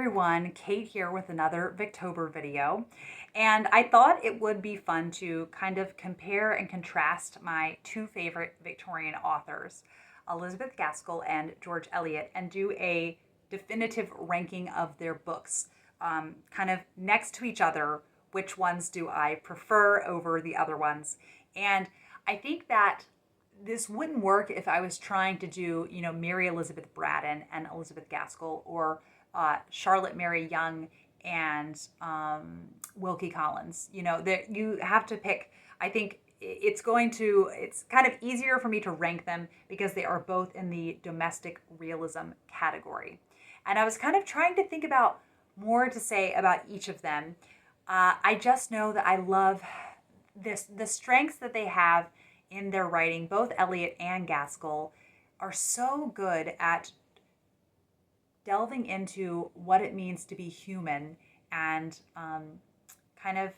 everyone, Kate here with another Victober video. And I thought it would be fun to kind of compare and contrast my two favorite Victorian authors, Elizabeth Gaskell and George Eliot, and do a definitive ranking of their books, kind of next to each other. Which ones do I prefer over the other ones? And I think that this wouldn't work if I was trying to do, Mary Elizabeth Braddon and Elizabeth Gaskell, or Charlotte Mary Young and Wilkie Collins. That you have to pick. I think it's kind of easier for me to rank them because they are both in the domestic realism category. And I was kind of trying to think about more to say about each of them. I just know that I love the strengths that they have in their writing. Both Eliot and Gaskell are so good at delving into what it means to be human, and kind of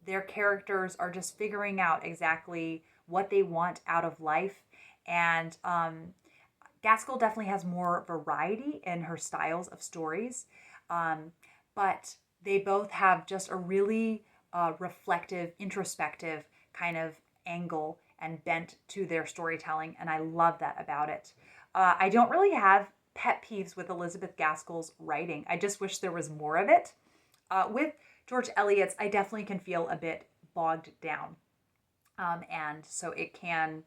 their characters are just figuring out exactly what they want out of life. And Gaskell definitely has more variety in her styles of stories, but they both have just a really reflective, introspective kind of angle and bent to their storytelling, and I love that about it. I don't really have pet peeves with Elizabeth Gaskell's writing. I just wish there was more of it. With George Eliot's, I definitely can feel a bit bogged down, and so it can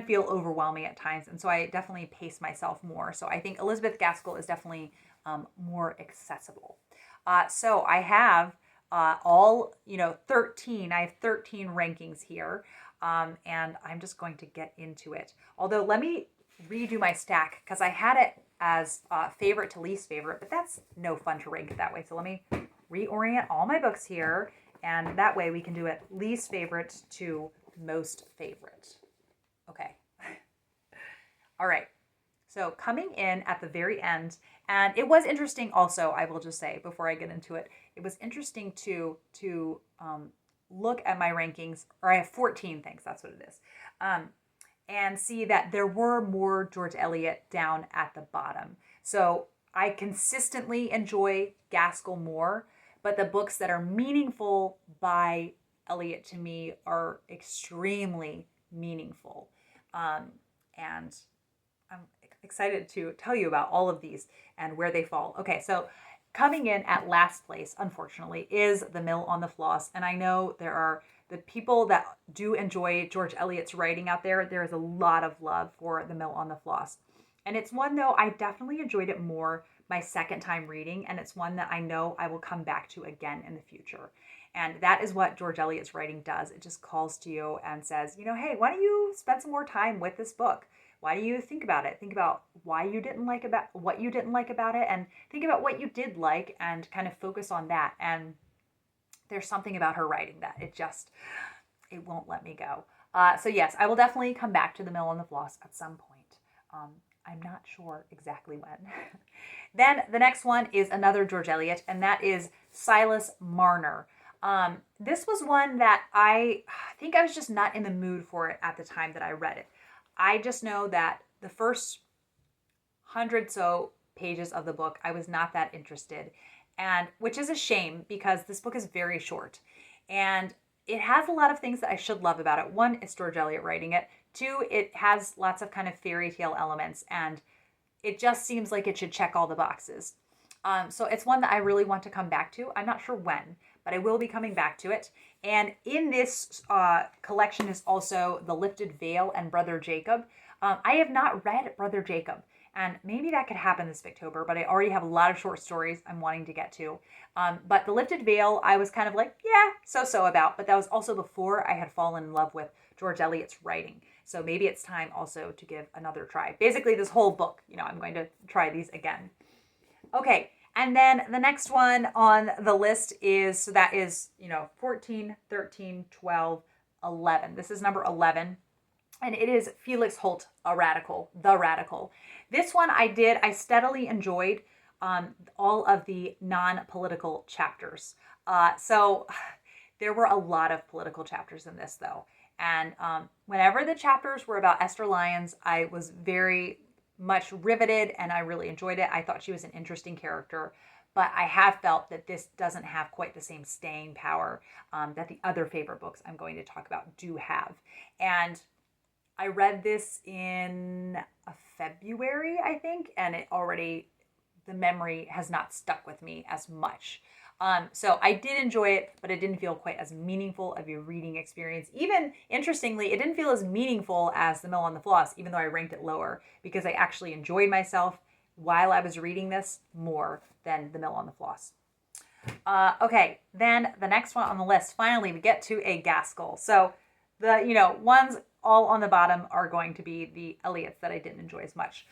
feel overwhelming at times, and so I definitely pace myself more. So I think Elizabeth Gaskell is definitely more accessible. So I have 13. I have 13 rankings here, and I'm just going to get into it. Although, let me redo my stack because I had it as favorite to least favorite, but that's no fun to rank it that way. So let me reorient all my books here, and that way we can do it least favorite to most favorite. Okay. All right. So coming in at the very end, and it was interesting also, I will just say before I get into it, it was interesting to look at my rankings, or I have 14 things, that's what it is, and see that there were more George Eliot down at the bottom. So I consistently enjoy Gaskell more, but the books that are meaningful by Eliot to me are extremely meaningful. And I'm excited to tell you about all of these and where they fall. Okay, so coming in at last place, unfortunately, is The Mill on the Floss. And I know there are the people that do enjoy George Eliot's writing out there. There is a lot of love for The Mill on the Floss. And it's one, though, I definitely enjoyed it more my second time reading. And it's one that I know I will come back to again in the future. And that is what George Eliot's writing does. It just calls to you and says, hey, why don't you spend some more time with this book? Why do you think about it? Think about why you didn't like about what you didn't like about it, and think about what you did like, and kind of focus on that. And there's something about her writing that it won't let me go. So yes, I will definitely come back to The Mill on the Floss at some point. I'm not sure exactly when. Then the next one is another George Eliot, and that is Silas Marner. This was one that I think I was just not in the mood for it at the time that I read it. I just know that the first 100 so pages of the book, I was not that interested, and which is a shame because this book is very short, and it has a lot of things that I should love about it. One, it's George Eliot writing it. Two, it has lots of kind of fairy tale elements, and it just seems like it should check all the boxes. So it's one that I really want to come back to. I'm not sure when, but I will be coming back to it. And in this collection is also The Lifted Veil and Brother Jacob. I have not read Brother Jacob, and maybe that could happen this October, but I already have a lot of short stories I'm wanting to get to. But The Lifted Veil, I was kind of like, yeah, so about, but that was also before I had fallen in love with George Eliot's writing. So maybe it's time also to give another try. Basically, this whole book, I'm going to try these again. Okay, and then the next one on the list is, so that is, 14, 13, 12, 11. This is number 11, and it is Felix Holt, The Radical. This one I steadily enjoyed all of the non-political chapters. So there were a lot of political chapters in this, though. And whenever the chapters were about Esther Lyons, I was very much riveted and I really enjoyed it. I thought she was an interesting character, but I have felt that this doesn't have quite the same staying power that the other favorite books I'm going to talk about do have. And I read this in February, I think, and the memory has not stuck with me as much. So I did enjoy it, but it didn't feel quite as meaningful of a reading experience. Even interestingly, it didn't feel as meaningful as The Mill on the Floss, even though I ranked it lower, because I actually enjoyed myself while I was reading this more than The Mill on the Floss. Okay, then the next one on the list, finally, we get to a Gaskell. So the, ones all on the bottom are going to be the Eliots that I didn't enjoy as much.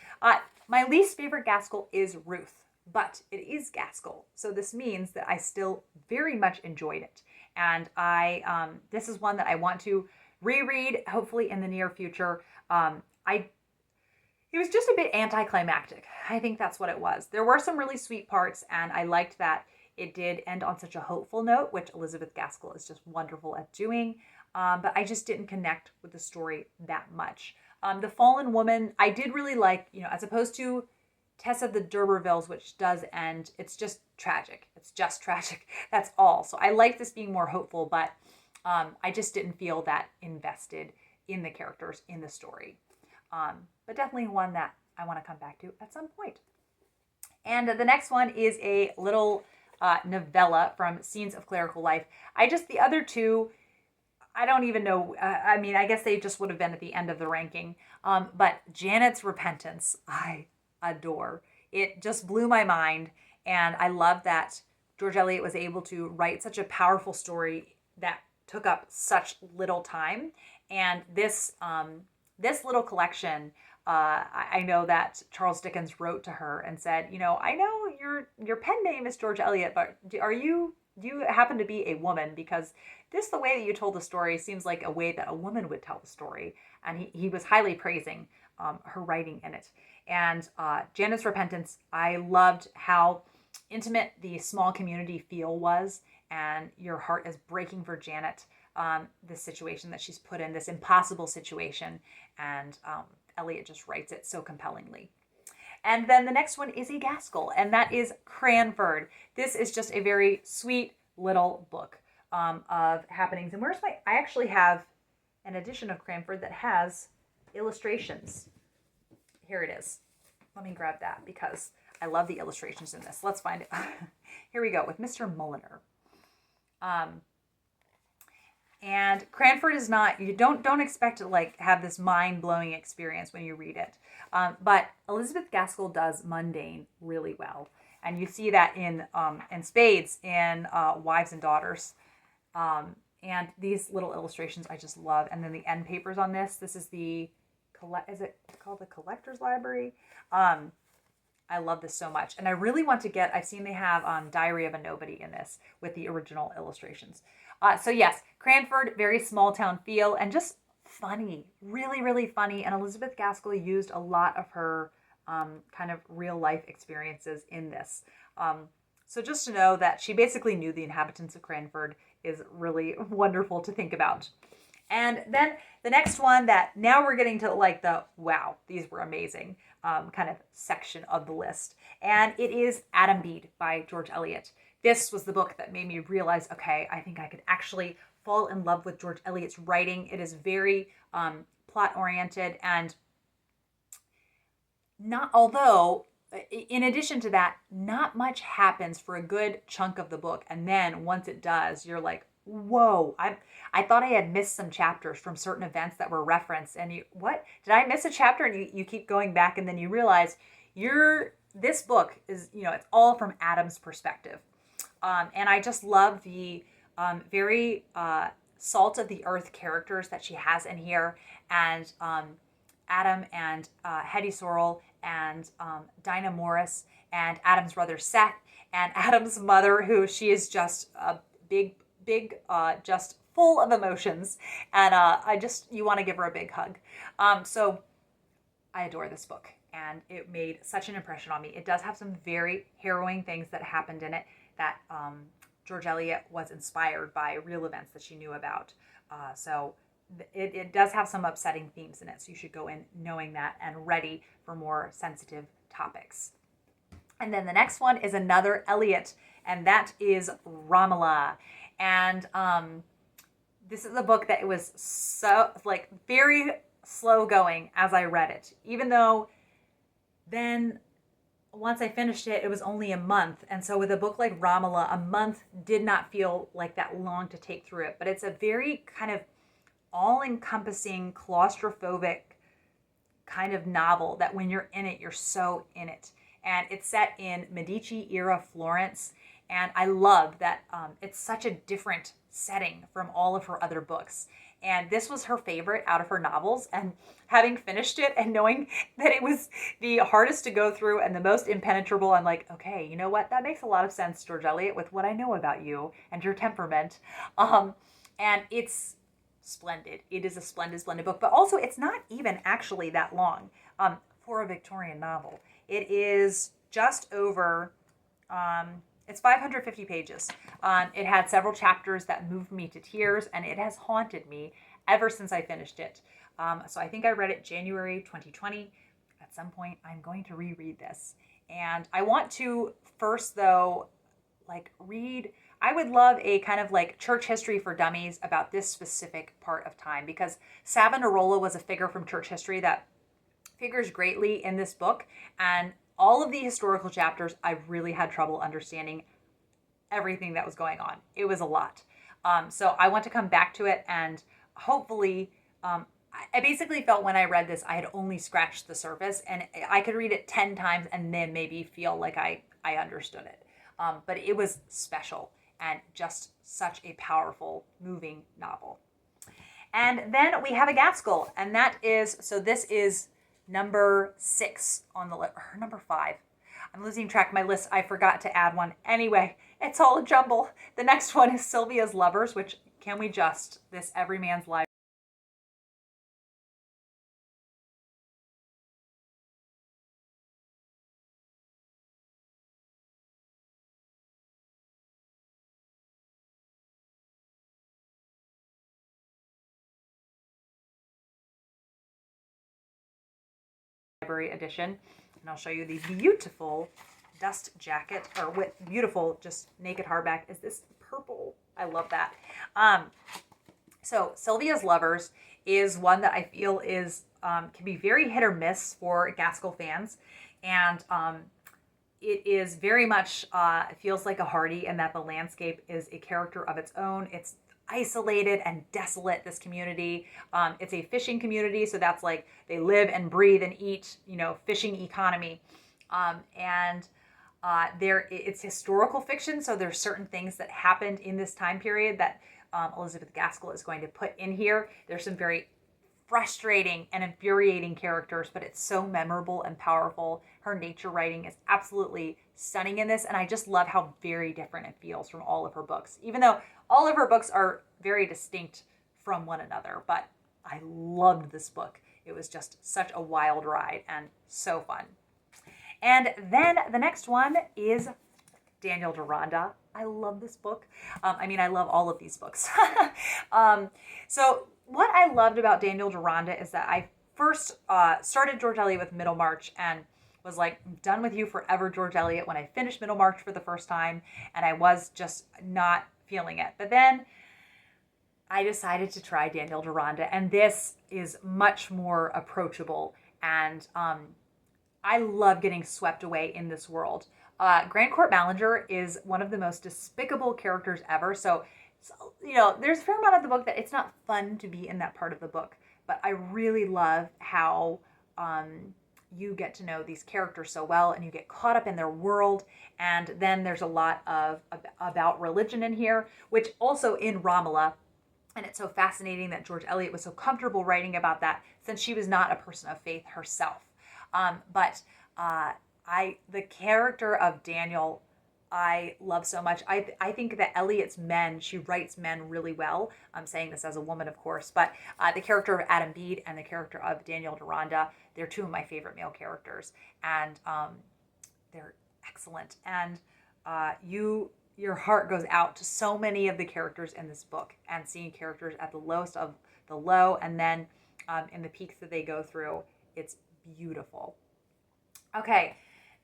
My least favorite Gaskell is Ruth, but it is Gaskell. So this means that I still very much enjoyed it. And this is one that I want to reread, hopefully in the near future. It was just a bit anticlimactic. I think that's what it was. There were some really sweet parts, and I liked that it did end on such a hopeful note, which Elizabeth Gaskell is just wonderful at doing. But I just didn't connect with the story that much. The Fallen Woman, I did really like, as opposed to Tess of the D'Urbervilles, which does end, it's just tragic. It's just tragic. That's all. So I like this being more hopeful, but I just didn't feel that invested in the characters in the story. But definitely one that I want to come back to at some point. And the next one is a little novella from Scenes of Clerical Life. The other two, I don't even know. I guess they just would have been at the end of the ranking. But Janet's Repentance, I adore. It just blew my mind. And I love that George Eliot was able to write such a powerful story that took up such little time. And this little collection, I know that Charles Dickens wrote to her and said, I know your pen name is George Eliot, but do you happen to be a woman? Because the way that you told the story seems like a way that a woman would tell the story. And he was highly praising her writing in it. And Janet's Repentance, I loved how intimate the small community feel was, and your heart is breaking for Janet, this situation that she's put in, this impossible situation. And Eliot just writes it so compellingly. And then the next one is a Gaskell, and that is Cranford. This is just a very sweet little book of happenings. And I actually have an edition of Cranford that has illustrations. Here it is. Let me grab that because I love the illustrations in this. Let's find it. Here we go with Mr. Mulliner. And Cranford is not, you don't expect to have this mind-blowing experience when you read it. But Elizabeth Gaskell does mundane really well. And you see that in spades in Wives and Daughters. And these little illustrations I just love. And then the end papers on this. This is is it called the Collector's Library? I love this so much. And I really want to I've seen they have Diary of a Nobody in this with the original illustrations. So yes, Cranford, very small town feel and just funny, really, really funny. And Elizabeth Gaskell used a lot of her kind of real life experiences in this. So just to know that she basically knew the inhabitants of Cranford is really wonderful to think about. And then the next one that now we're getting to the, wow, these were amazing kind of section of the list. And it is Adam Bede by George Eliot. This was the book that made me realize, okay, I think I could actually fall in love with George Eliot's writing. It is very plot-oriented and although in addition to that, not much happens for a good chunk of the book. And then once it does, you're like, whoa, I thought I had missed some chapters from certain events that were referenced. And what? Did I miss a chapter? And you keep going back and then you realize this book is, it's all from Adam's perspective. And I just love the very salt of the earth characters that she has in here. And Adam and Hetty Sorrell and Dinah Morris and Adam's brother Seth and Adam's mother, who she is just a big, just full of emotions. And you want to give her a big hug. So I adore this book and it made such an impression on me. It does have some very harrowing things that happened in it that George Eliot was inspired by real events that she knew about. So it does have some upsetting themes in it. So you should go in knowing that and ready for more sensitive topics. And then the next one is another Eliot, and that is Romola. And this is a book that it was so like very slow going as I read it, even though then once I finished it, it was only a month. And so with a book like Romola, a month did not feel like that long to take through it. But it's a very kind of all-encompassing, claustrophobic kind of novel that when you're in it, you're so in it. And it's set in Medici era Florence. And I love that it's such a different setting from all of her other books. And this was her favorite out of her novels. And having finished it and knowing that it was the hardest to go through and the most impenetrable, I'm like, okay, you know what? That makes a lot of sense, George Eliot, with what I know about you and your temperament. And it's splendid. It is a splendid, splendid book. But also, it's not even actually that long for a Victorian novel. It is just over... it's 550 pages. It had several chapters that moved me to tears, and it has haunted me ever since I finished it. So I think I read it January 2020. At some point, I'm going to reread this. And I want to first, though, read... I would love a kind of like church history for dummies about this specific part of time, because Savonarola was a figure from church history that figures greatly in this book. And all of the historical chapters, I really had trouble understanding everything that was going on. It was a lot. So I want to come back to it, and hopefully, I basically felt when I read this, I had only scratched the surface, and I could read it 10 times and then maybe feel like I understood it. But it was special and just such a powerful, moving novel. And then we have a Gaskell, and that is, so this is number 6 on the list, or number 5. I'm losing track of my list. I forgot to add one. Anyway, it's all a jumble. The next one is Sylvia's Lovers, which, can we just, this Everyman's Library. Edition, and I'll show you the beautiful dust jacket, or with beautiful just naked hardback is this purple. I love that. So Sylvia's Lovers is one that I feel is can be very hit or miss for Gaskell fans, and it is very much it feels like a Hardy in that the landscape is a character of its own. It's isolated and desolate, this community. It's a fishing community, so that's like they live and breathe and eat, fishing economy. It's historical fiction, so there's certain things that happened in this time period that Elizabeth Gaskell is going to put in here. There's some very frustrating and infuriating characters, but it's so memorable and powerful. Her nature writing is absolutely stunning in this, and I just love how very different it feels from all of her books, even though all of her books are very distinct from one another. But I loved this book. It was just such a wild ride and so fun. And then the next one is Daniel Deronda. I love this book. I love all of these books. So what I loved about Daniel Deronda is that I first started George Eliot with Middlemarch and was like, I'm done with you forever, George Eliot, when I finished Middlemarch for the first time, and I was just not feeling it. But then I decided to try Daniel Deronda, and this is much more approachable, and I love getting swept away in this world. Grand Court Malinger is one of the most despicable characters ever, so there's a fair amount of the book that it's not fun to be in that part of the book, but I really love how you get to know these characters so well, and you get caught up in their world. And then there's a lot of about religion in here, which also in Romola, and it's so fascinating that George Eliot was so comfortable writing about that, since she was not a person of faith herself. But the character of Daniel, I love so much. I think that Eliot's men, she writes men really well. I'm saying this as a woman, of course, but the character of Adam Bede and the character of Daniel Deronda, they're two of my favorite male characters, and they're excellent. And your heart goes out to so many of the characters in this book, and seeing characters at the lowest of the low, and then in the peaks that they go through, it's beautiful. Okay,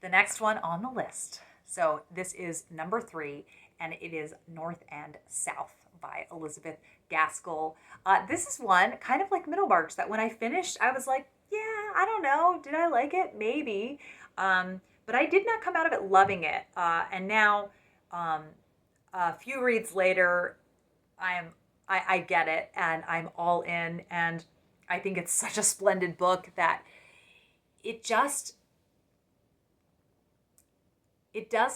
the next one on the list. So this is number 3, and it is North and South by Elizabeth Gaskell. This is one kind of like Middlemarch that when I finished, I was like, yeah, I don't know. Did I like it? Maybe. But I did not come out of it loving it. And now, a few reads later, I get it, and I'm all in, and I think it's such a splendid book that it does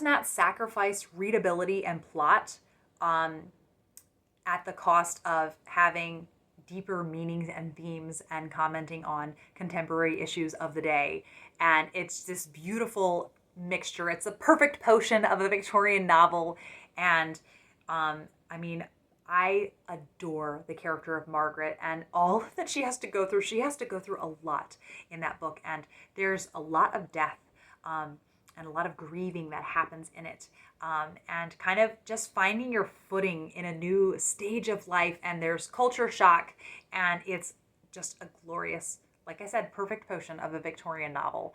not sacrifice readability and plot at the cost of having deeper meanings and themes and commenting on contemporary issues of the day. And it's this beautiful mixture. It's a perfect potion of a Victorian novel. And I mean, I adore the character of Margaret and all that she has to go through. She has to go through a lot in that book, and there's a lot of death and a lot of grieving that happens in it, and kind of just finding your footing in a new stage of life. And there's culture shock, and it's just a glorious, like I said, perfect potion of a Victorian novel.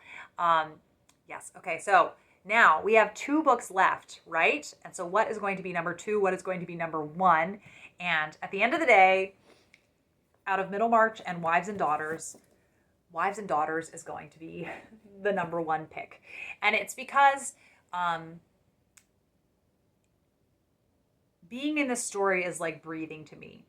Yes. Okay. So now we have 2 books left, right? And so what is going to be number 2? What is going to be number 1? And at the end of the day, out of Middlemarch and Wives and Daughters is going to be the number 1 pick. And it's because being in this story is like breathing to me.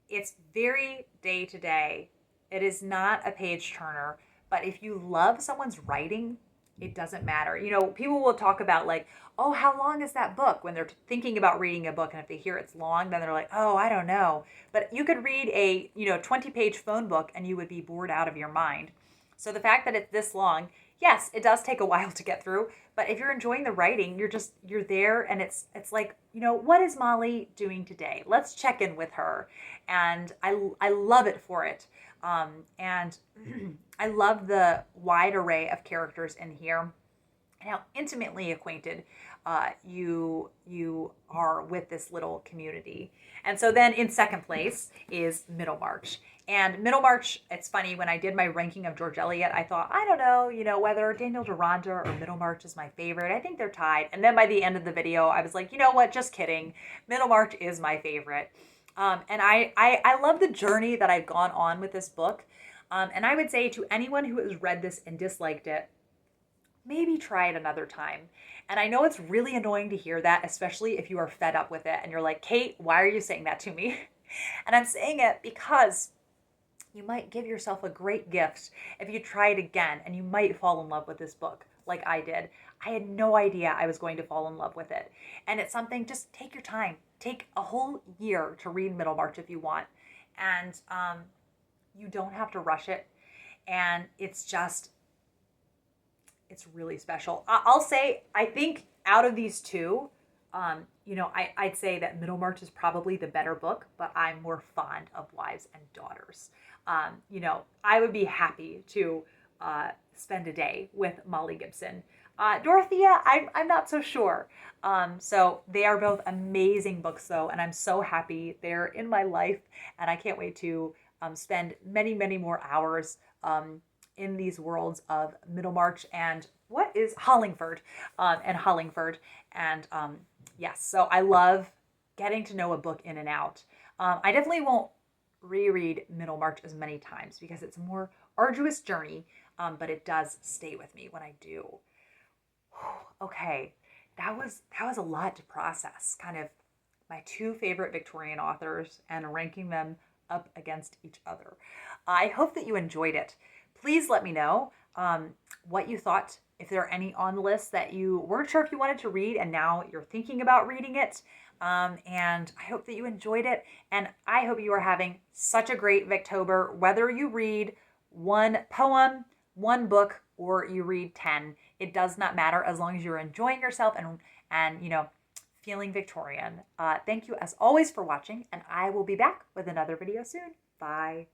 It's very day to day. It is not a page turner, but if you love someone's writing, it doesn't matter. You know, people will talk about like, oh, how long is that book when they're thinking about reading a book, and if they hear it's long, then they're like, oh, I don't know. But you could read a 20-page phone book and you would be bored out of your mind. So the fact that it's this long, yes, it does take a while to get through, but if you're enjoying the writing, you're there, and it's like, what is Molly doing today? Let's check in with her. And I love it for it. And I love the wide array of characters in here and how intimately acquainted you are with this little community. And so then in second place is Middlemarch. And Middlemarch, it's funny, when I did my ranking of George Eliot, I thought, I don't know, whether Daniel Deronda or Middlemarch is my favorite. I think they're tied. And then by the end of the video, I was like, you know what? Just kidding. Middlemarch is my favorite. And I love the journey that I've gone on with this book. And I would say to anyone who has read this and disliked it, maybe try it another time. And I know it's really annoying to hear that, especially if you are fed up with it and you're like, Kate, why are you saying that to me? And I'm saying it because you might give yourself a great gift if you try it again, and you might fall in love with this book like I did. I had no idea I was going to fall in love with it. And it's something, just take your time. Take a whole year to read Middlemarch if you want. And you don't have to rush it. And it's really special. I'll say, I think out of these 2, I'd say that Middlemarch is probably the better book, but I'm more fond of Wives and Daughters. I would be happy to spend a day with Molly Gibson. Dorothea, I'm not so sure. So they are both amazing books, though, and I'm so happy they're in my life, and I can't wait to spend many, many more hours in these worlds of Middlemarch and what is Hollingford, and yes, so I love getting to know a book in and out. I definitely won't reread Middlemarch as many times because it's a more arduous journey, but it does stay with me when I do. Okay, that was a lot to process. Kind of my 2 favorite Victorian authors and ranking them up against each other. I hope that you enjoyed it. Please let me know what you thought. If there are any on the list that you weren't sure if you wanted to read and now you're thinking about reading it. And I hope that you enjoyed it. And I hope you are having such a great Victober, whether you read 1 poem, 1 book, or you read 10. It does not matter as long as you're enjoying yourself and feeling Victorian. Thank you as always for watching, and I will be back with another video soon. Bye.